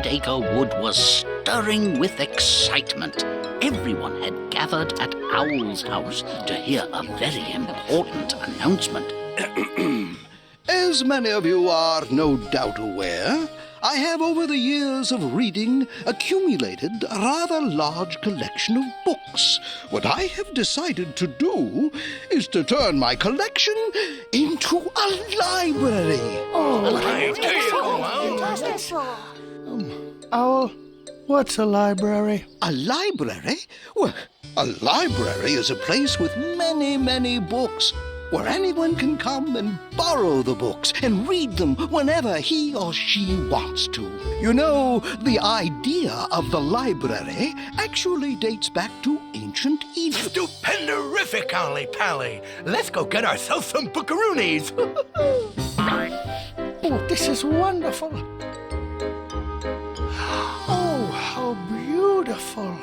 100-acre wood was stirring with excitement. Everyone had gathered at Owl's house to hear a very important announcement. As many of you are no doubt aware, I have over the years of reading accumulated a rather large collection of books. What I have decided to do is to turn my collection into a library. Owl, what's a library? A library? Well, a library is a place with many, many books, where anyone can come and borrow the books and read them whenever he or she wants to. You know, the idea of the library actually dates back to ancient Egypt. Stupenderific, Owly Pally. Let's go get ourselves some bookaroonies. Oh, this is wonderful. Oh, how beautiful.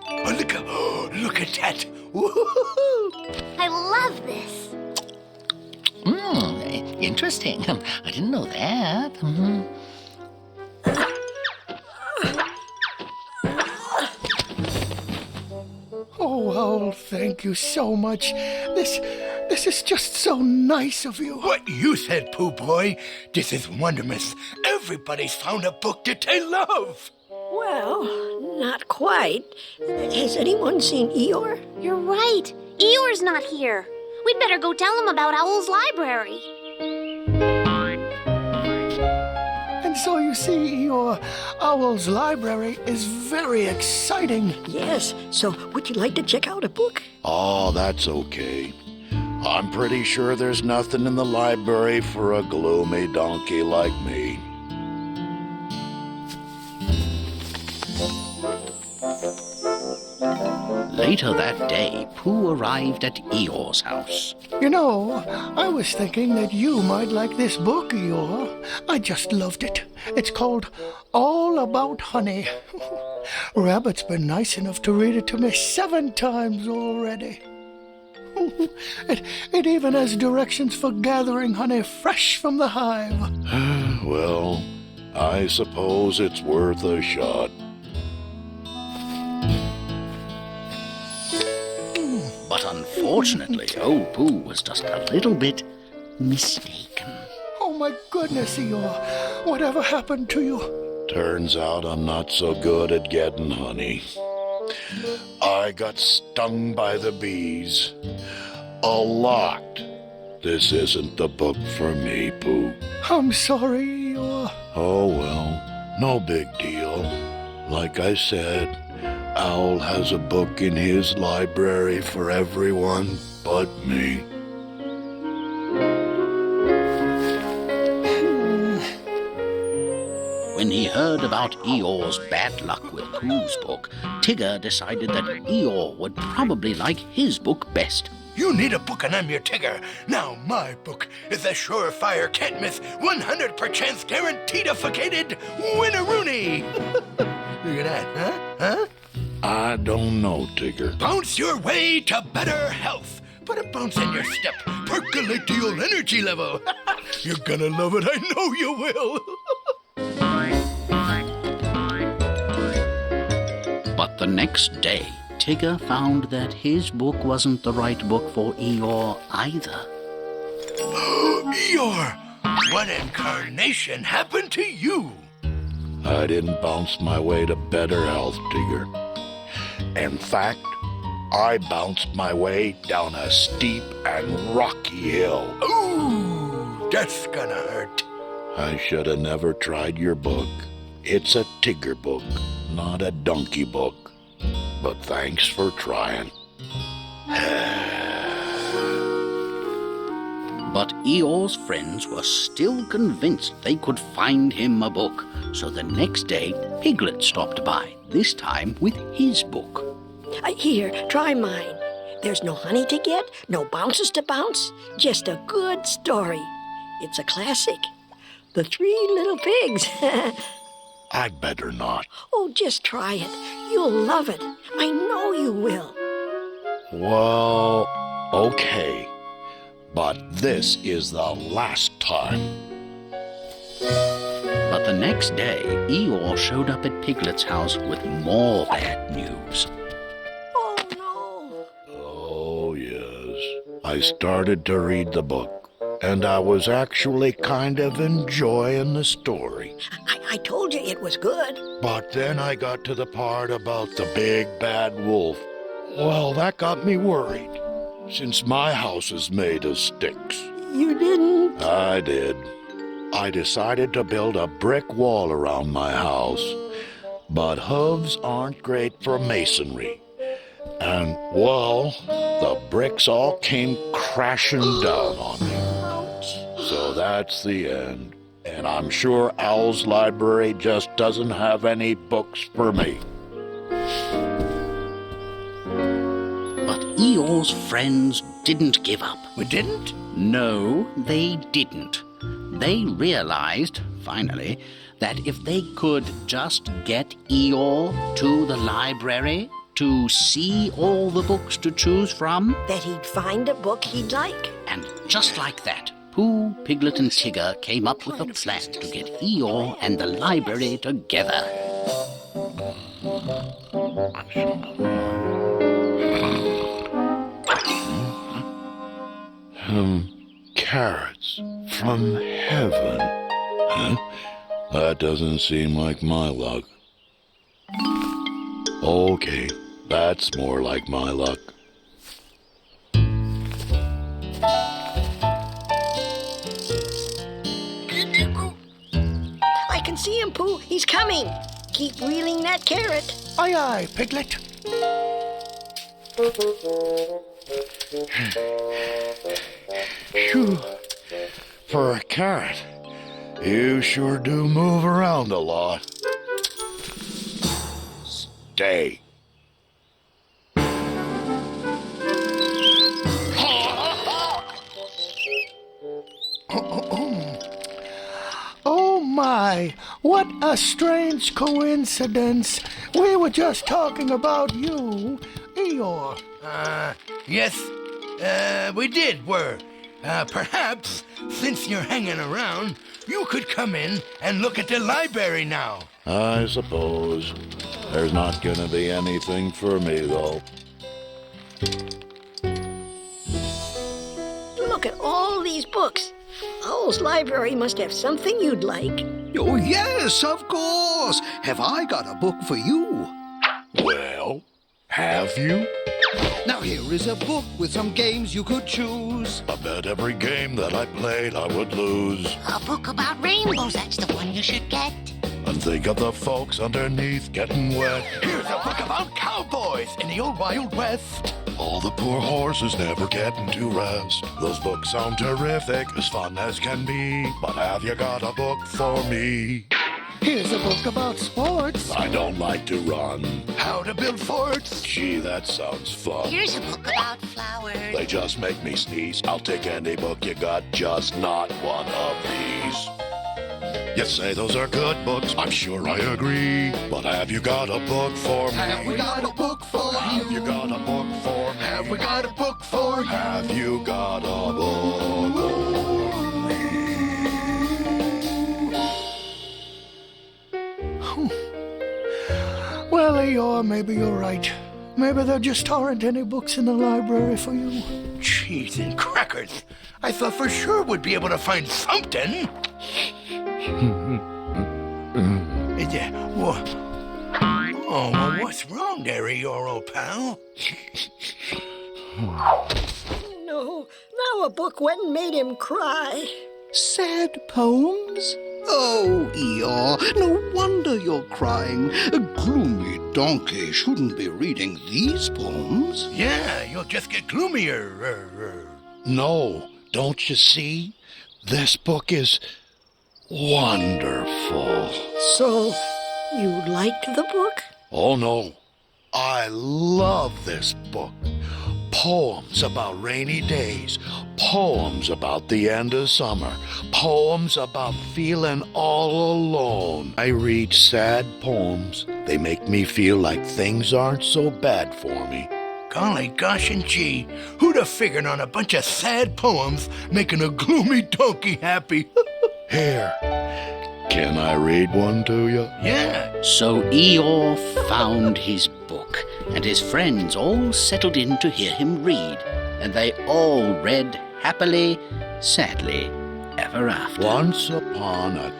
Oh, look at that. Woo-hoo-hoo. I love this. Interesting. I didn't know that. Oh, Owl, thank you so much. This is just so nice of you. What you said, Pooh Boy. This is wondermous. Everybody's found a book that they love. Well, not quite. Has anyone seen Eeyore? You're right. Eeyore's not here. We'd better go tell him about Owl's library. And so you see, Eeyore, Owl's library is very exciting. Yes, so would you like to check out a book? Oh, that's okay. I'm pretty sure there's nothing in the library for a gloomy donkey like me. Later that day, Pooh arrived at Eeyore's house. You know, I was thinking that you might like this book, Eeyore. I just loved it. It's called All About Honey. Rabbit's been nice enough to read it to me 7 times already. It even has directions for gathering honey fresh from the hive. Well, I suppose it's worth a shot. But unfortunately, old Pooh was just a little bit mistaken. Oh, my goodness, Eeyore. Whatever happened to you? Turns out I'm not so good at getting honey. I got stung by the bees. A lot. This isn't the book for me, Pooh. I'm sorry, Eeyore. Oh, well, no big deal. Like I said, Owl has a book in his library for everyone but me. When he heard about Eeyore's bad luck with Pooh's book, Tigger decided that Eeyore would probably like his book best. You need a book and I'm your Tigger. Now my book is a surefire can't-miss, 100% guaranteed-ificated winneroonie. Look at that, huh? I don't know, Tigger. Bounce your way to better health. Put a bounce in your step. Percolate the old energy level. You're gonna love it. I know you will. But the next day, Tigger found that his book wasn't the right book for Eeyore either. Eeyore, what incarnation happened to you? I didn't bounce my way to better health, Tigger. In fact, I bounced my way down a steep and rocky hill. Ooh, that's gonna hurt. I should have never tried your book. It's a Tigger book, not a donkey book. But thanks for trying. But Eeyore's friends were still convinced they could find him a book. So the next day, Piglet stopped by, this time with his book. Here, try mine. There's no honey to get, no bounces to bounce, just a good story. It's a classic. The Three Little Pigs. I'd better not. Oh, just try it. You'll love it. I know you will. Well, okay. But this is the last time. But the the next day, Eeyore showed up at Piglet's house with more bad news. Oh, no. Oh, yes. I started to read the book, and I was actually kind of enjoying the story. I told you it was good. But then I got to the part about the big bad wolf. Well, that got me worried, since my house is made of sticks. You didn't? I did. I decided to build a brick wall around my house, but hooves aren't great for masonry. And, well, the bricks all came crashing down on me. Ouch. So that's the end. And I'm sure Owl's library just doesn't have any books for me. But Eeyore's friends didn't give up. We didn't? No, they didn't. They realized, finally, that if they could just get Eeyore to the library to see all the books to choose from, That he'd find a book he'd like. and just like that, Pooh, Piglet, and Tigger came up with a plan to get Eeyore and the library together. Carrots from heaven. Huh? That doesn't seem like my luck. Okay, that's more like my luck. I can see him, Pooh. He's coming. Keep reeling that carrot. Aye, aye, Piglet. Phew. For a carrot, you sure do move around a lot. Stay. Oh my, what a strange coincidence. We were just talking about you, Eeyore. Yes, we did, perhaps, since you're hanging around, you could come in and look at the library now. I suppose. There's not gonna be anything for me, though. Look at all these books. Owl's library must have something you'd like. Oh, yes, of course. Have I got a book for you? Well, have you? Now here is a book with some games you could choose. I bet every game that I played I would lose. A book about rainbows, that's the one you should get. And think of the folks underneath getting wet. Here's a book about cowboys in the old Wild West. All the poor horses never getting to rest. Those books sound terrific, as fun as can be. But have you got a book for me? Here's a book about sports. I don't like to run. How to build forts. Gee, that sounds fun. Here's a book about flowers. They just make me sneeze. I'll take any book you got, just not one of these. You say those are good books, I'm sure I agree. But have you got a book for me? Have we got a book for Have you got a book for me? Have we got a book for you? Have you got a book for me? Well, Eeyore, maybe you're right. Maybe there just aren't any books in the library for you. Cheese and crackers. I thought for sure we'd be able to find something. Well, what's wrong there, Eeyore, old pal? No, now a book went and made him cry. Sad poems? Oh, Eeyore, no wonder you're crying. A gloomy donkey shouldn't be reading these poems. Yeah, you'll just get gloomier. No, don't you see? This book is wonderful. So, you liked the book? Oh, no. I love this book. Poems about rainy days. Poems about the end of summer. Poems about feeling all alone. I read sad poems. They make me feel like things aren't so bad for me. Golly gosh and gee, who'd have figured on a bunch of sad poems making a gloomy donkey happy? Here, Can I read one to you? Yeah. So Eeyore found his book, and his friends all settled in to hear him read, and they all read happily, sadly, ever after. Once upon a